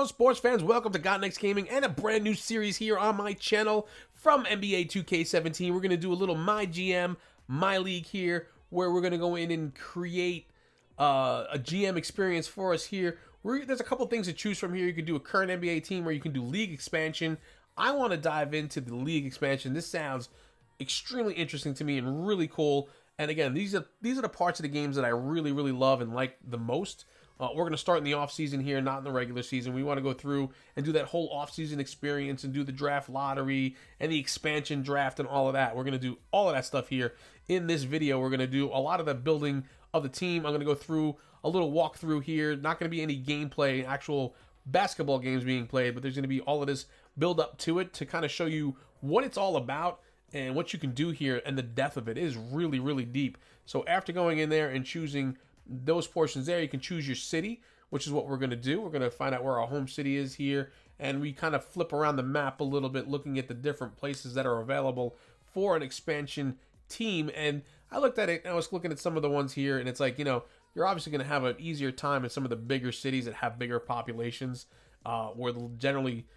Hello, sports fans. Welcome to Got Next Gaming and a brand new series here on my channel from NBA 2K17. We're going to do a little MyGM, My League here, where we're going to go in and create a GM experience for us here. There's a couple things to choose from here. You can do a current NBA team or you can do league expansion. I want to dive into the league expansion. This sounds extremely interesting to me and really cool. And again, these are the parts of the games that I really love and like the most. We're going to start in the off-season here, not in the regular season. We want to go through and do that whole off-season experience and do the draft lottery and the expansion draft and all of that. We're going to do all of that stuff here in this video. We're going to do a lot of the building of the team. I'm going to go through a little walkthrough here. Not going to be any gameplay, actual basketball games being played, but there's going to be all of this build up to it to kind of show you what it's all about and what you can do here. And the depth of it is really deep. So after going in there and choosing those portions there, you can choose your city, which is what we're going to do. We're going to find out where our home city is here, and we kind of flip around the map a little bit, looking at the different places that are available for an expansion team. And I looked at it, and I was looking at some of the ones here, and it's like, you know, you're obviously going to have an easier time in some of the bigger cities that have bigger populations, where they'll generally,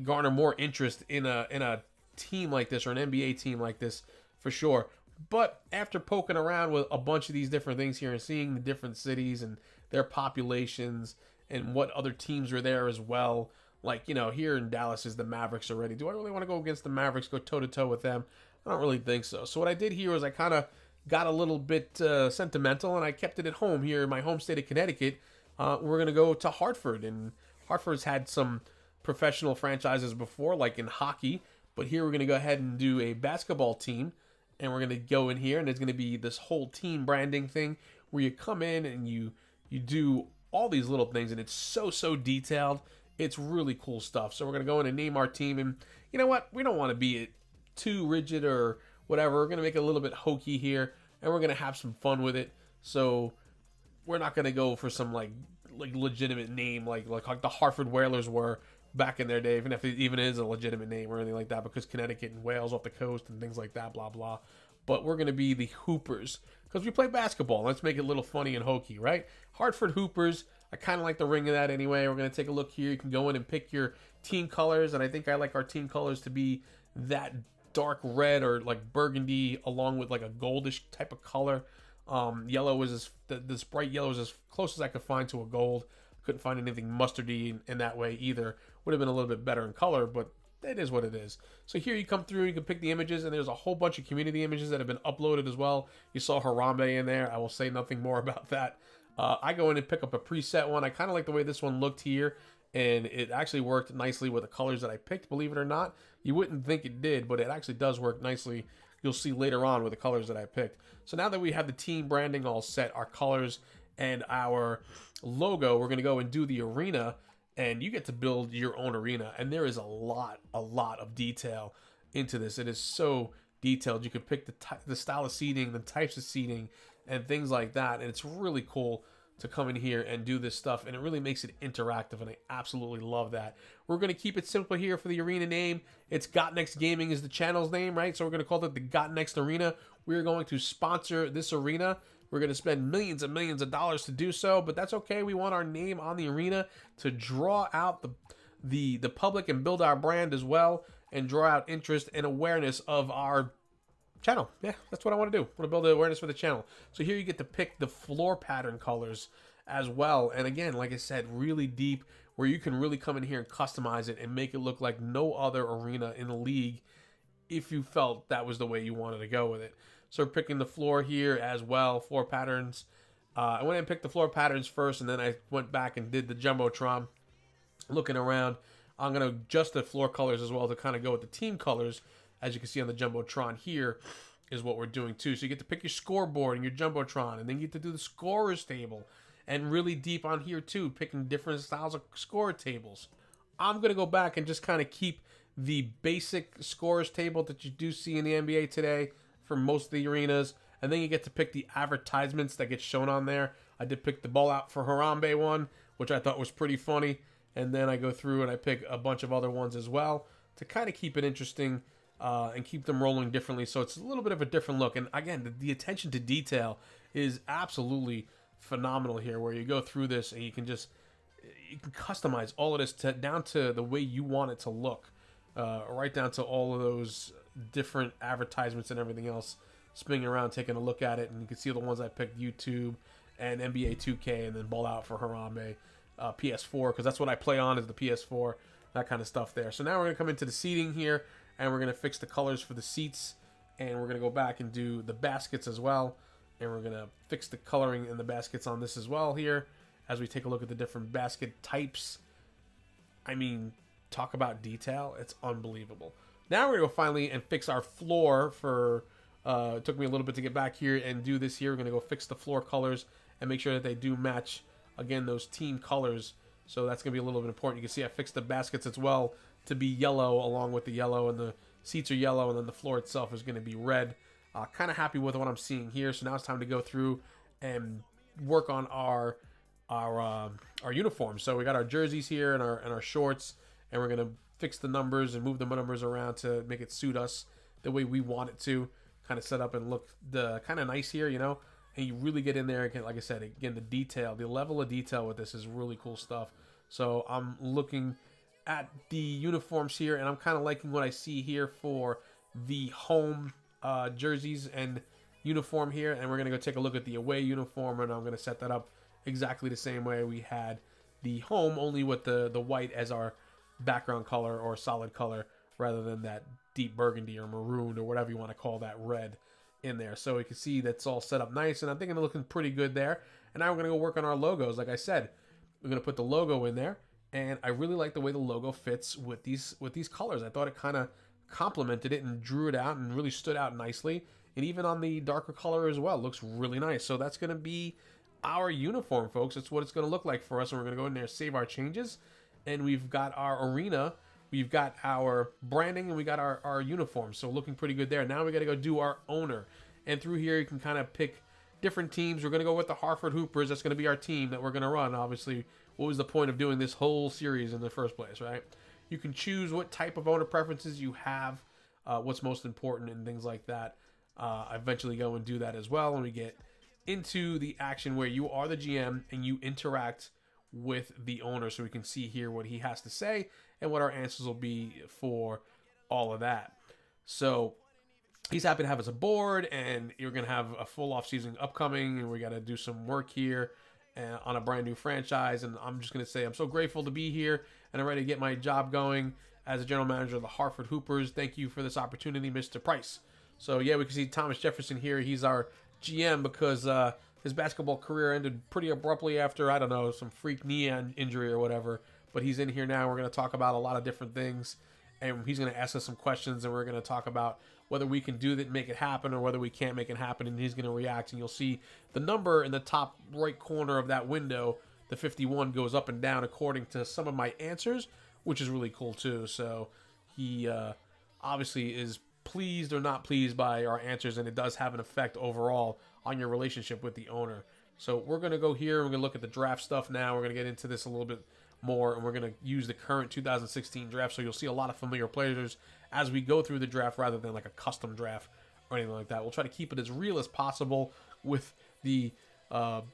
garner more interest in a team like this or an NBA team like this for sure. But after poking around with a bunch of these different things here and seeing the different cities and their populations and what other teams are there as well, like, you know, here in Dallas is the Mavericks already. Do I really want to go against the Mavericks, go toe-to-toe with them? I don't really think so. So what I did here was I kind of got a little bit sentimental, and I kept it at home here in my home state of Connecticut. We're going to go to Hartford, and Hartford's had some professional franchises before, like in hockey, but here we're going to go ahead and do a basketball team. And we're going to go in here, and there's going to be this whole team branding thing where you come in and you do all these little things, and it's so detailed. It's really cool stuff. So we're going to go in and name our team, and you know what? We don't want to be too rigid or whatever. We're going to make it a little bit hokey here, and we're going to have some fun with it. So we're not going to go for some like legitimate name like the Hartford Whalers were back in their day, even if it even is a legitimate name or anything like that, because Connecticut and Wales off the coast and things like that, blah blah. But we're going to be the Hoopers because we play basketball. Let's make it a little funny and hokey, right? Hartford Hoopers. I kind of like the ring of that anyway. We're going to take a look here. You can go in and pick your team colors, and I think I like our team colors to be that dark red or like burgundy along with like a goldish type of color. Yellow is this bright yellow is as close as I could find to a gold. Couldn't find anything mustardy in that way either. Would have been a little bit better in color, but it is what it is. So here you come through, you can pick the images, and there's a whole bunch of community images that have been uploaded as well. You saw Harambe in there. I will say nothing more about that. I go in and pick up a preset one. I kind of like the way this one looked here, and it actually worked nicely with the colors that I picked, believe it or not. You wouldn't think it did, but it actually does work nicely. You'll see later on with the colors that I picked. So now that we have the team branding all set, our colors and our logo, we're going to go and do the arena, and you get to build your own arena. And there is a lot of detail into this. It is so detailed. You can pick the style of seating, the types of seating, and things like that. And it's really cool to come in here and do this stuff, and it really makes it interactive, and I absolutely love that. We're going to keep it simple here for the arena name. It's Got Next Gaming is the channel's name, right? So we're going to call it the Got Next Arena. We're going to sponsor this arena. We're going to spend millions and millions of dollars to do so, but that's okay. We want our name on the arena to draw out the public and build our brand as well, and draw out interest and awareness of our channel. Yeah, that's what I want to do. I want to build the awareness for the channel. So here you get to pick the floor pattern colors as well. And again, like I said, really deep, where you can really come in here and customize it and make it look like no other arena in the league if you felt that was the way you wanted to go with it. So we're picking the floor here as well, floor patterns. I went and picked the floor patterns first, and then I went back and did the Jumbotron. Looking around, I'm going to adjust the floor colors as well to kind of go with the team colors. As you can see on the Jumbotron here is what we're doing too. So you get to pick your scoreboard and your Jumbotron, and then you get to do the scorers table. And really deep on here too, picking different styles of score tables. I'm going to go back and just kind of keep the basic scorers table that you do see in the NBA today for most of the arenas. And then you get to pick the advertisements that get shown on there. I did pick the ball out for Harambe one, which I thought was pretty funny. And then I go through and I pick a bunch of other ones as well to kind of keep it interesting and keep them rolling differently. So it's a little bit of a different look. And again, the attention to detail is absolutely phenomenal here, where you go through this and you can just, you can customize all of this down to the way you want it to look, right down to all of those different advertisements and everything else spinning around, taking a look at it, and you can see the ones I picked: YouTube and NBA 2K, and then Ball Out for Harambe, PS4, because that's what I play on, is the PS4, that kind of stuff there. So now we're gonna come into the seating here, and we're gonna fix the colors for the seats, and we're gonna go back and do the baskets as well, and we're gonna fix the coloring in the baskets on this as well here, as we take a look at the different basket types. I mean, talk about detail, it's unbelievable. Now we're gonna go finally and fix our floor for, it took me a little bit to get back here and do this here. We're gonna go fix the floor colors and make sure that they do match, again, those team colors. So that's gonna be a little bit important. You can see I fixed the baskets as well to be yellow along with the yellow, and the seats are yellow, and then the floor itself is gonna be red. Kind of happy with what I'm seeing here. So now it's time to go through and work on our uniforms. So we got our jerseys here and our shorts, and we're gonna fix the numbers and move the numbers around to make it suit us the way we want it to. Kind of set up and look kind of nice here, you know. And you really get in there again. Like I said, again, the detail, the level of detail with this is really cool stuff. So I'm looking at the uniforms here, and I'm kind of liking what I see here for the home jerseys and uniform here. And we're gonna go take a look at the away uniform, and I'm gonna set that up exactly the same way we had the home, only with the white as our background color or solid color, rather than that deep burgundy or maroon or whatever you want to call that red in there. So you can see that's all set up nice, and I'm thinking they're looking pretty good there. And now we're gonna go work on our logos. Like I said, we're gonna put the logo in there, and I really like the way the logo fits with these colors. I thought it kind of complemented it and drew it out and really stood out nicely. And even on the darker color as well, looks really nice. So that's gonna be our uniform, folks. That's what it's gonna look like for us. And we're gonna go in there, save our changes, and we've got our arena, we've got our branding, and we got our uniform. So looking pretty good there. Now we got to go do our owner. And through here, you can kind of pick different teams. We're going to go with the Hartford Hoopers. That's going to be our team that we're going to run. Obviously, what was the point of doing this whole series in the first place, right? You can choose what type of owner preferences you have, what's most important, and things like that. I eventually go and do that as well, and we get into the action where you are the GM and you interact with the owner, so we can see here what he has to say and what our answers will be for all of that. So he's happy to have us aboard, and you're going to have a full off season upcoming, and we got to do some work here on a brand new franchise. And I'm just going to say I'm so grateful to be here, and I'm ready to get my job going as a general manager of the Hartford Hoopers. Thank you for this opportunity, Mr. Price. So yeah, we can see Thomas Jefferson here. He's our GM because his basketball career ended pretty abruptly after, I don't know, some freak knee injury or whatever. But he's in here now. We're going to talk about a lot of different things, and he's going to ask us some questions, and we're going to talk about whether we can do that, make it happen, or whether we can't make it happen, and he's going to react. And you'll see the number in the top right corner of that window, the 51, goes up and down according to some of my answers, which is really cool too. So he obviously is pleased or not pleased by our answers, and it does have an effect overall on your relationship with the owner. So we're going to go here, and we're going to look at the draft stuff now. We're going to get into this a little bit more, and we're going to use the current 2016 draft, so you'll see a lot of familiar players as we go through the draft rather than like a custom draft or anything like that. We'll try to keep it as real as possible with the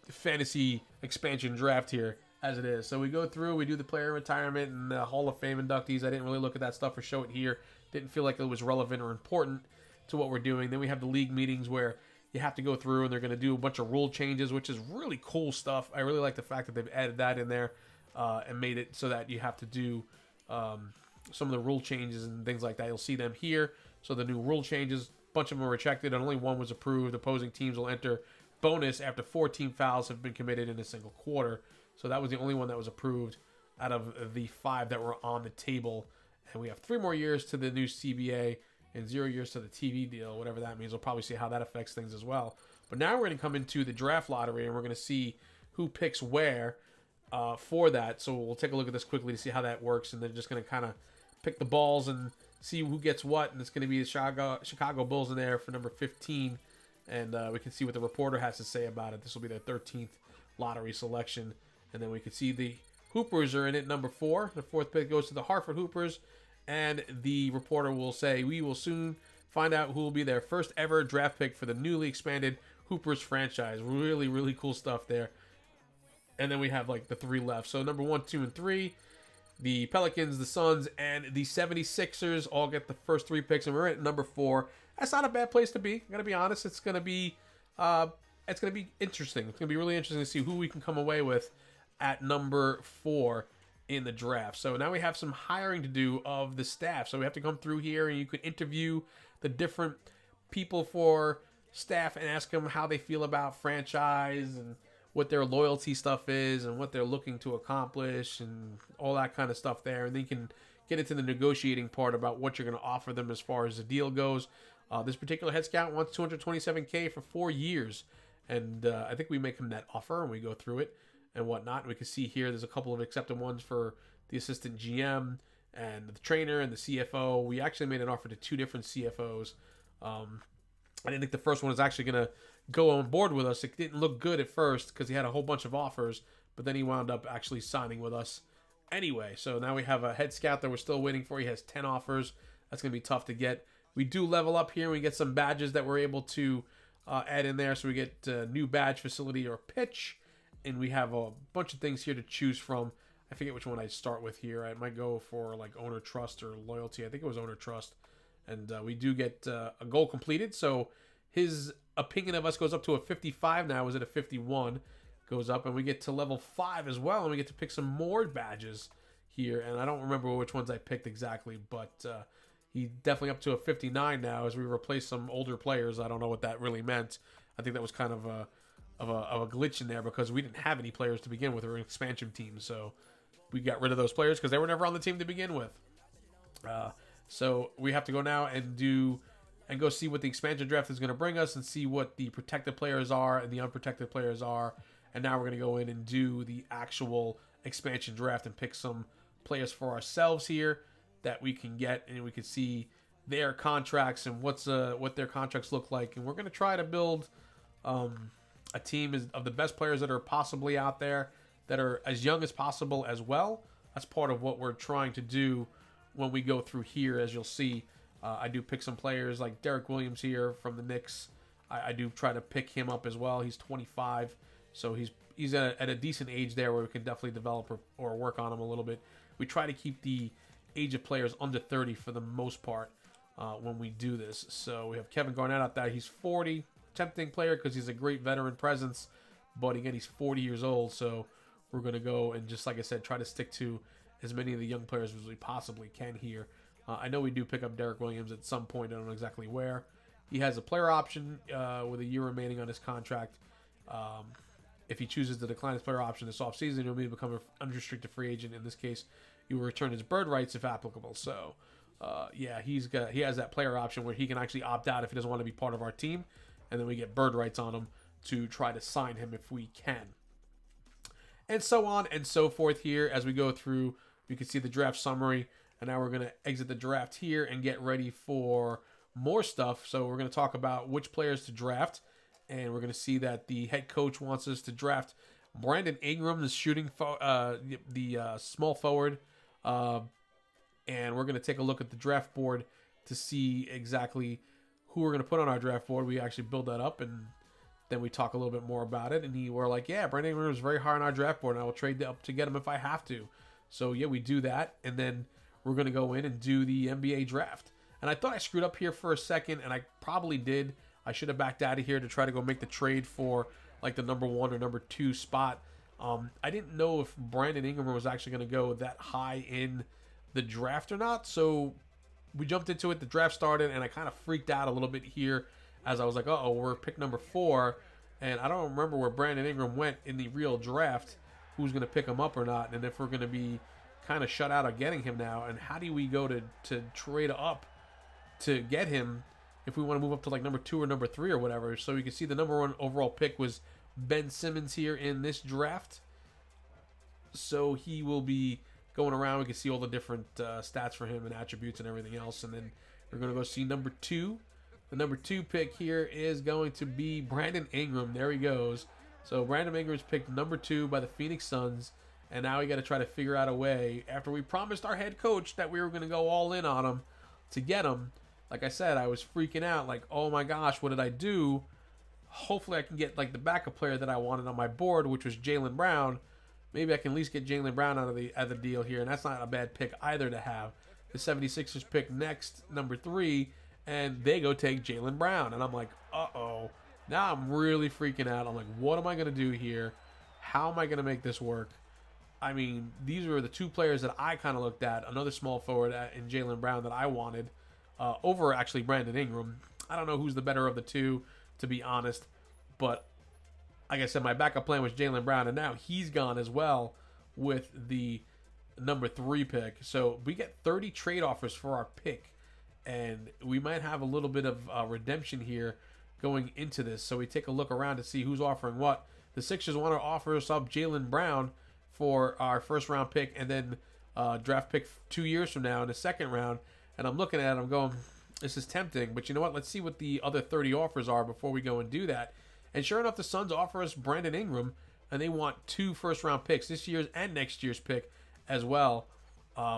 fantasy expansion draft here as it is. So we go through, we do the player retirement and the Hall of Fame inductees. I didn't really look at that stuff or show it here. Didn't feel like it was relevant or important to what we're doing. Then we have the league meetings where you have to go through, and they're going to do a bunch of rule changes, which is really cool stuff. I really like the fact that they've added that in there and made it so that you have to do some of the rule changes and things like that. You'll see them here. So the new rule changes, a bunch of them were rejected, and only one was approved. Opposing teams will enter bonus after 14 fouls have been committed in a single quarter. So that was the only one that was approved out of the 5 that were on the table. And we have 3 more years to the new CBA and 0 years to the TV deal, whatever that means. We'll probably see how that affects things as well. But now we're going to come into the draft lottery, and we're going to see who picks where for that. So we'll take a look at this quickly to see how that works, and then just going to kind of pick the balls and see who gets what. And it's going to be the Chicago Bulls in there for number 15, and we can see what the reporter has to say about it. This will be their 13th lottery selection, and then we can see the Hoopers are in it, number 4. The 4th pick goes to the Hartford Hoopers, and the reporter will say, "We will soon find out who will be their first ever draft pick for the newly expanded Hoopers franchise." Really, really cool stuff there. And then we have like the 3 left. So number 1, 2, and 3, the Pelicans, the Suns, and the 76ers all get the first 3 picks, and we're at number 4. That's not a bad place to be. I'm gonna be honest. It's gonna be interesting. It's gonna be really interesting to see who we can come away with at number 4 in the draft. So now we have some hiring to do of the staff. So we have to come through here, and you could interview the different people for staff and ask them how they feel about franchise and what their loyalty stuff is and what they're looking to accomplish and all that kind of stuff there. And then you can get into the negotiating part about what you're going to offer them as far as the deal goes. This particular head scout wants $227K for 4 years. And I think we make him that offer and we go through it and whatnot. And we can see here there's a couple of accepted ones for the assistant GM and the trainer and the CFO. We actually made an offer to 2 different CFOs. I didn't think the first one was actually going to go on board with us. It didn't look good at first because he had a whole bunch of offers, but then he wound up actually signing with us anyway. So now we have a head scout that we're still waiting for. He has 10 offers. That's going to be tough to get. We do level up here. We get some badges that we're able to add in there. So we get new badge, facility, or pitch. And we have a bunch of things here to choose from. I forget which one I start with here. I might go for like owner trust or loyalty. I think it was owner trust. And we do get a goal completed. So his opinion of us goes up to a 55 now. Is it a 51? Goes up. And we get to level 5 as well. And we get to pick some more badges here. And I don't remember which ones I picked exactly. But he's definitely up to a 59 now as we replace some older players. I don't know what that really meant. I think that was kind of a glitch in there because we didn't have any players to begin with. We were an expansion team. So we got rid of those players because they were never on the team to begin with. So we have to go now and go see what the expansion draft is going to bring us and see what the protected players are and the unprotected players are. And now we're going to go in and do the actual expansion draft and pick some players for ourselves here that we can get, and we can see their contracts and what their contracts look like. And we're going to try to build a team of the best players that are possibly out there that are as young as possible as well. That's part of what we're trying to do when we go through here. As you'll see, I do pick some players like Derek Williams here from the Knicks. I do try to pick him up as well. He's 25, so he's at a decent age there where we can definitely develop or work on him a little bit. We try to keep the age of players under 30 for the most part when we do this. So we have Kevin Garnett out there. He's 40, tempting player because he's a great veteran presence, but again, he's 40 years old, so we're going to go and, just like I said, try to stick to as many of the young players as we possibly can here. I know we do pick up Derek Williams at some point. I don't know exactly where. He has a player option with a year remaining on his contract. If he chooses to decline his player option this offseason, he'll be become an unrestricted free agent. In this case, he will return his bird rights if applicable. So, he has that player option where he can actually opt out if he doesn't want to be part of our team, and then we get bird rights on him to try to sign him if we can. And so on and so forth here as we go through. You can see the draft summary, and now we're going to exit the draft here and get ready for more stuff. So we're going to talk about which players to draft, and we're going to see that the head coach wants us to draft Brandon Ingram, the shooting small forward, and we're going to take a look at the draft board to see exactly who we're going to put on our draft board. We actually build that up, and then we talk a little bit more about it, and we're like, yeah, Brandon Ingram is very high on our draft board, and I will trade up to get him if I have to. So, yeah, we do that, and then we're going to go in and do the NBA draft. And I thought I screwed up here for a second, and I probably did. I should have backed out of here to try to go make the trade for, like, the number 1 or number 2 spot. I didn't know if Brandon Ingram was actually going to go that high in the draft or not, so we jumped into it. The draft started, and I kind of freaked out a little bit here as I was like, uh-oh, we're pick number 4, and I don't remember where Brandon Ingram went in the real draft, who's going to pick him up or not, and if we're going to be kind of shut out of getting him now, and how do we go to trade up to get him if we want to move up to like number 2 or number 3 or whatever. So you can see the number 1 overall pick was Ben Simmons here in this draft, so he will be going around. We can see all the different stats for him and attributes and everything else, and then we're going to go see number 2. The number 2 pick here is going to be Brandon Ingram. There he goes. So Brandon Ingram is picked number 2 by the Phoenix Suns, and now we got to try to figure out a way, after we promised our head coach that we were going to go all in on him to get him. Like I said, I was freaking out, like, oh my gosh, what did I do? hopefully I can get like the backup player that I wanted on my board, which was Jaylen Brown. Maybe I can at least get Jaylen Brown out of the deal here, and that's not a bad pick either to have. The 76ers pick next, number 3, and they go take Jaylen Brown. And I'm like, uh-oh. Now I'm really freaking out. I'm like, what am I going to do here? How am I going to make this work? I mean, these were the 2 players that I kind of looked at. Another small forward in Jaylen Brown that I wanted over actually Brandon Ingram. I don't know who's the better of the 2, to be honest. But like I said, my backup plan was Jaylen Brown, and now he's gone as well with the number 3 pick. So we get 30 trade offers for our pick, and we might have a little bit of redemption here going into this. So we take a look around to see who's offering what. The Sixers want to offer us up Jaylen Brown for our first round pick, and then draft pick 2 years from now in the second round. And I'm looking at it, I'm going, this is tempting, but you know what? Let's see what the other 30 offers are before we go and do that. And sure enough, the Suns offer us Brandon Ingram, and they want 2 first-round picks, this year's and next year's pick as well,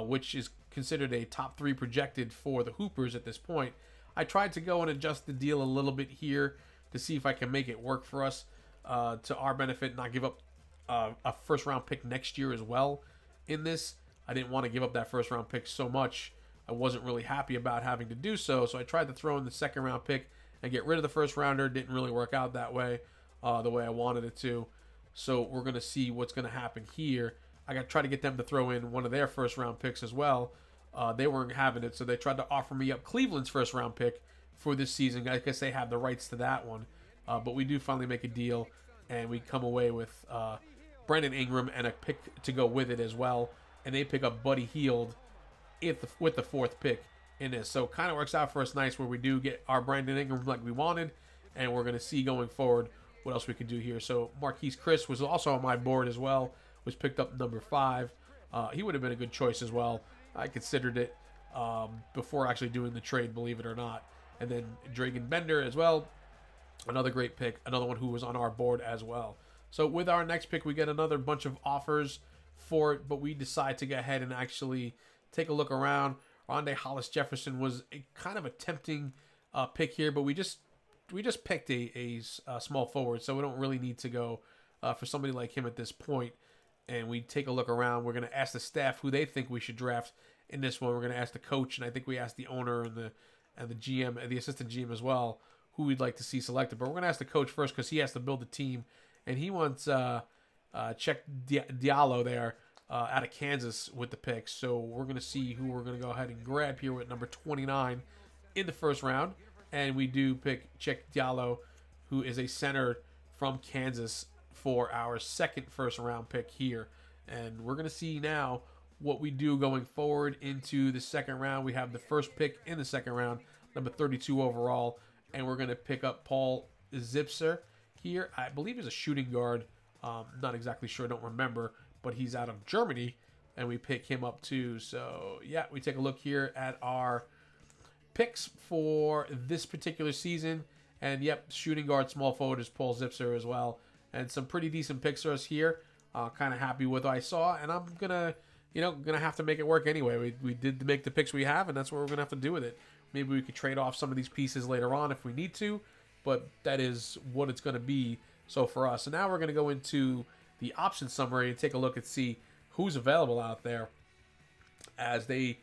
which is considered a top 3 projected for the Hoopers at this point. I tried to go and adjust the deal a little bit here to see if I can make it work for us to our benefit, not give up a first-round pick next year as well in this. I didn't want to give up that first-round pick so much. I wasn't really happy about having to do so, so I tried to throw in the second-round pick and get rid of the first rounder. Didn't really work out that way, the way I wanted it to. So we're going to see what's going to happen here. I got to try to get them to throw in one of their first round picks as well. They weren't having it, so they tried to offer me up Cleveland's first round pick for this season. I guess they have the rights to that one. But we do finally make a deal, and we come away with Brandon Ingram and a pick to go with it as well. And they pick up Buddy Hield with the 4th pick in this. So it kind of works out for us nice where we do get our Brandon Ingram like we wanted, and we're going to see going forward what else we can do here. So Marquise Chris was also on my board as well, was picked up number 5. He would have been a good choice as well. I considered it before actually doing the trade, believe it or not. And then Dragan Bender as well, another great pick, another one who was on our board as well. So with our next pick, we get another bunch of offers for it, but we decide to go ahead and actually take a look around. Rondé Hollis Jefferson was kind of a tempting pick here, but we just picked a small forward, so we don't really need to go for somebody like him at this point. And we take a look around. We're going to ask the staff who they think we should draft in this one. We're going to ask the coach, and I think we asked the owner and the GM and the assistant GM as well who we'd like to see selected. But we're going to ask the coach first because he has to build the team, and he wants Check Diallo there out of Kansas with the picks. So we're going to see who we're going to go ahead and grab here with number 29 in the first round. And we do pick Check Diallo, who is a center from Kansas, for our second first round pick here. And we're going to see now what we do going forward into the second round. We have the first pick in the second round, number 32 overall. And we're going to pick up Paul Zipser here. I believe he's a shooting guard. Not exactly sure, don't remember, but he's out of Germany, and we pick him up too. So yeah, we take a look here at our picks for this particular season, and yep, shooting guard, small forward is Paul Zipser as well, and some pretty decent picks for us here. Kind of happy with what I saw, and I'm gonna have to make it work anyway. We did make the picks we have, and that's what we're gonna have to do with it. Maybe we could trade off some of these pieces later on if we need to, but that is what it's gonna be. So for us, so now we're gonna go into the option summary and take a look and see who's available out there as they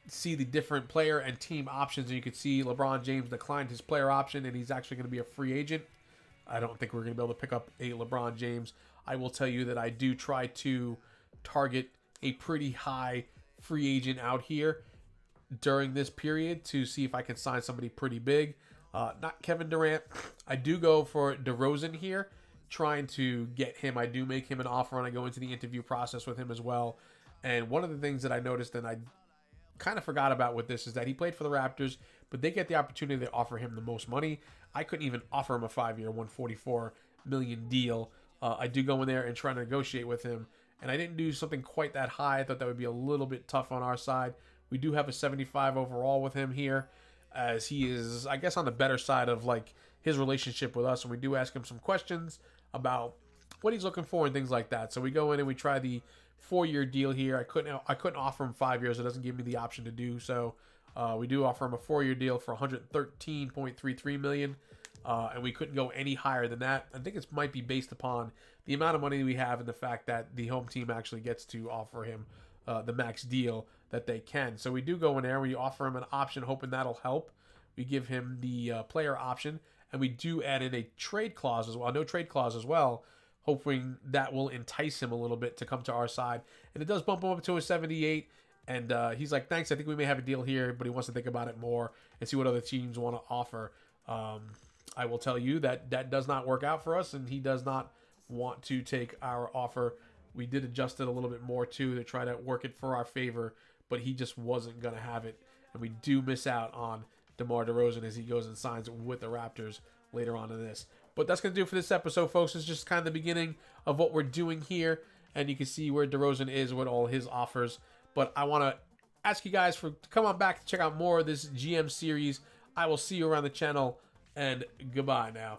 see the different player and team options. And you can see LeBron James declined his player option, and he's actually going to be a free agent. I don't think we're going to be able to pick up a LeBron James. I will tell you that I do try to target a pretty high free agent out here during this period to see if I can sign somebody pretty big. Not Kevin Durant. I do go for DeRozan here, trying to get him. I do make him an offer, and I go into the interview process with him as well. And one of the things that I noticed, and I kind of forgot about with this, is that he played for the Raptors, but they get the opportunity to offer him the most money. I couldn't even offer him a 5-year, $144 million deal. I do go in there and try to negotiate with him, and I didn't do something quite that high. I thought that would be a little bit tough on our side. We do have a 75 overall with him here, as he is, I guess, on the better side of like his relationship with us, and we do ask him some questions about what he's looking for and things like that. So we go in and we try the 4-year deal here. I couldn't offer him 5 years. It doesn't give me the option to do so. We do offer him a 4-year deal for $113.33 million. and we couldn't go any higher than that. I think it might be based upon the amount of money we have and the fact that the home team actually gets to offer him the max deal that they can. So we do go in there, we offer him an option, hoping that'll help. We give him the player option, and we do add in a trade clause as well, no trade clause as well, hoping that will entice him a little bit to come to our side. And it does bump him up to a 78. And he's like, thanks, I think we may have a deal here, but he wants to think about it more and see what other teams want to offer. I will tell you that that does not work out for us, and he does not want to take our offer. We did adjust it a little bit more, too, to try to work it for our favor, but he just wasn't going to have it. And we do miss out on DeMar DeRozan as he goes and signs with the Raptors later on in this. But that's going to do it for this episode, folks. It's just kind of the beginning of what we're doing here, and you can see where DeRozan is with all his offers. But I want to ask you guys to come on back to check out more of this GM series. I will see you around the channel, and goodbye now.